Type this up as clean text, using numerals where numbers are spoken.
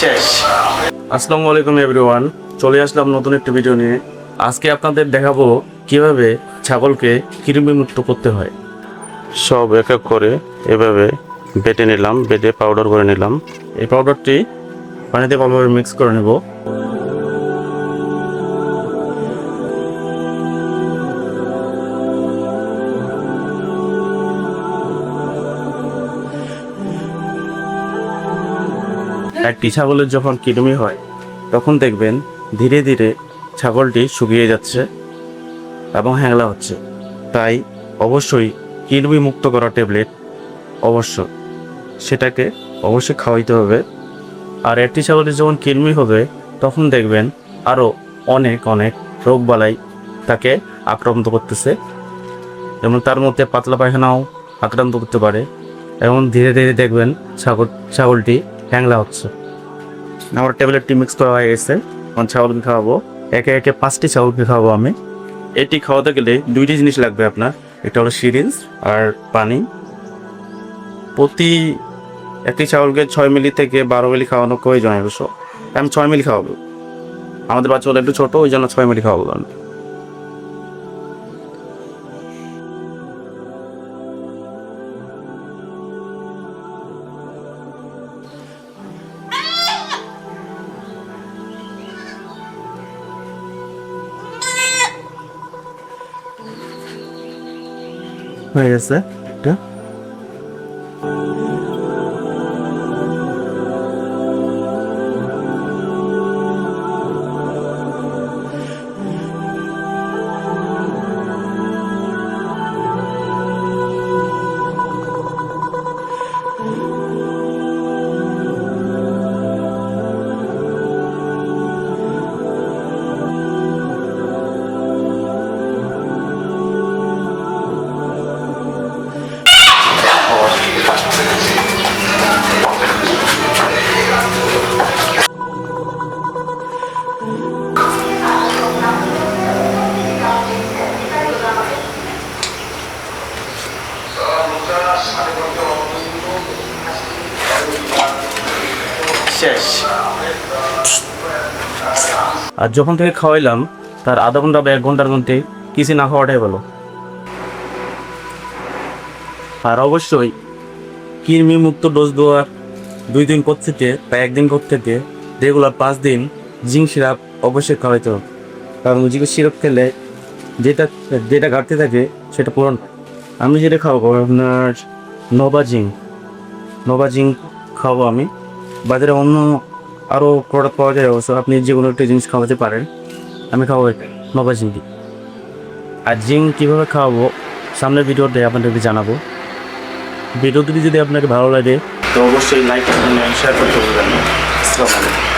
শেষ। আসসালামু আলাইকুম এভরিওয়ান, চলে আসলাম নতুন একটা ভিডিও নিয়ে। আজকে আপনাদের দেখাবো কিভাবে ছাগলকে কৃমি মুক্ত করতে হয়। সব এক এক করে এভাবে বেটে নিলাম, বেটে পাউডার করে নিলাম। এই পাউডারটি পানিতে ভালোভাবে মিক্স করে নেব। একটি ছাগলের যখন কৃমি হয় তখন দেখবেন ধীরে ধীরে ছাগলটি শুকিয়ে যাচ্ছে এবং হ্যাংলা হচ্ছে। তাই অবশ্যই কৃমি মুক্ত করা ট্যাবলেট সেটাকে অবশ্যই খাওয়াইতে হবে। আর একটি ছাগলের যখন কৃমি হবে তখন দেখবেন আরও অনেক অনেক রোগবালাই তাকে আক্রান্ত করতেছে, যেমন তার মধ্যে পাতলা পায়খানাও আক্রান্ত করতে পারে এবং ধীরে ধীরে দেখবেন ছাগলটি হ্যাংলা হচ্ছে। আমার ট্যাবলেটটি মিক্স করা হয়ে গেছে। আমার ছাগলকে খাওয়াবো, একে একে 5টি ছাগলকে খাওয়াবো আমি। এটি খাওয়াতে গেলে 2টি জিনিস লাগবে আপনার, একটা হলো সিরিঞ্জ আর পানি। প্রতি একটি ছাগলকে 6 মিলি থেকে 12 মিলি খাওয়ানো প্রয়োজন। অবশ্য আমি 6 মিলি খাওয়াবো, আমাদের বাচ্চা হলো একটু ছোটো, ওই জন্য 6 মিলি খাওয়াবো আমি। হয়ে গেছে একটা। শেষ। আর যখন থেকে খাওয়াইলাম তার আধা ঘন্টা বা 1 ঘন্টার মধ্যে কিছু না খাওয়াটাই ভালো। আর অবশ্যই কৃমি মুক্ত ডোজ দেওয়ার 2 দিন পর থেকে বা 1 দিন পর থেকে রেগুলার 5 দিন জিঙ্ক সিরাপ অবশ্যই খাওয়াইতে হবে। কারণ জিঙ্ক সিরাপ খেলে যেটা যেটা ঘাটতি থাকে সেটা পূরণ। আমি যেটা খাওয়াবো আপনার নোভা জিঙ্ক খাওয়াবো আমি। বাজারে অন্য আরও প্রোডাক্ট পাওয়া যায়, অবশ্য আপনি যে কোনো একটা জিনিস খাওয়াতে পারেন। আমি খাওয়াবো নোভা জিঙ্ক। আর জিঙ্ক কীভাবে খাওয়াবো সামনের ভিডিওতে আপনাদেরকে জানাবো। ভিডিওটি যদি আপনাকে ভালো লাগে তো অবশ্যই লাইক করবেন, শেয়ার করতে পারবেন। আসসালামু আলাইকুম।